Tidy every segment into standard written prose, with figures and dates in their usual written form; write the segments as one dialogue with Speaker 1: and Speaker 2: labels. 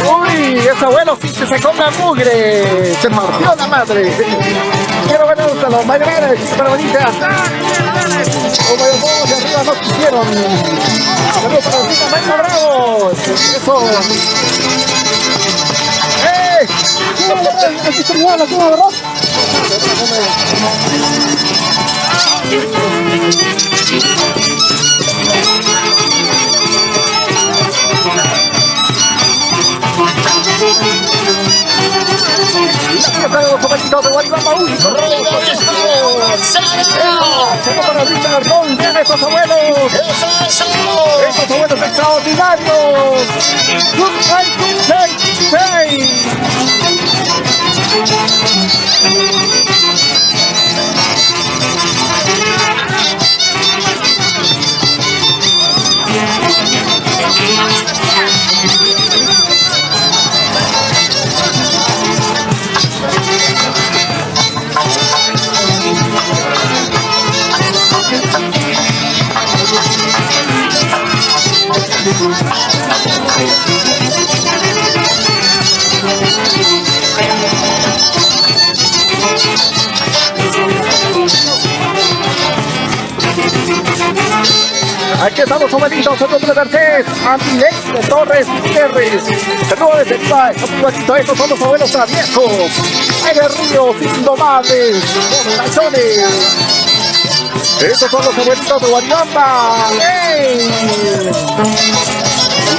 Speaker 1: Uy, ese abuelo sí se come mugre. Se partió la madre. Quiero ver a los bailarines, pero bonita. Los bailarines de arriba no quisieron. Saludos para los chicos más bravos. Eso. ¡Eh! Aquí está mi mano, ¿verdad? La fiesta de los Abuelitos de Huaribamba, uy, para Richard Ardón, bien estos abuelos, estos abuelos extraordinarios. Aquí estamos, Abuelitos, saludos de Garcés, Amilén de Torres Gutiérrez. Saludos desde Pipa, estos son los abuelos traviesos. Aire Ríos, indomables, los canciones. Estos son los Abuelitos de Huaribamba. ¡Ey!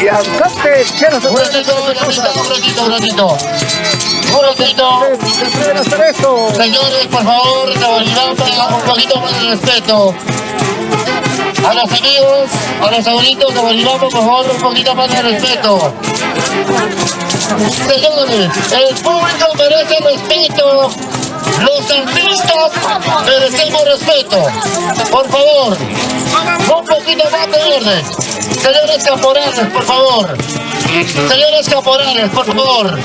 Speaker 1: Y antes, ¿quién hace?
Speaker 2: Un ratito.
Speaker 1: hacer esto?
Speaker 2: Señores, por favor, de Huaribamba, un poquito más de respeto. A los amigos, a los abuelitos de Huaribamba, por favor, un poquito más de respeto. Señores, el público merece respeto. Los artistas merecemos respeto. Por favor, un poquito más de orden. Señores caporales, por favor. Señores caporales, por favor.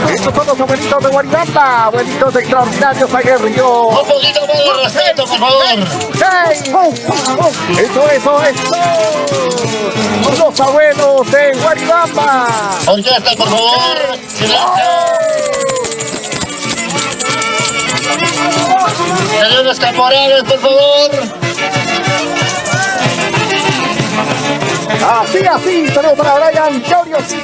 Speaker 1: Estos son los Abuelitos de Huaribamba, abuelitos extraordinarios, aguerridos.
Speaker 2: Un poquito más de respeto, por favor.
Speaker 1: ¡Hey! Eso. Los abuelos de Huaribamba.
Speaker 2: Orquesta, por favor. Señores caporales, por favor.
Speaker 1: Así, saludos para Brian, Claudio, sí.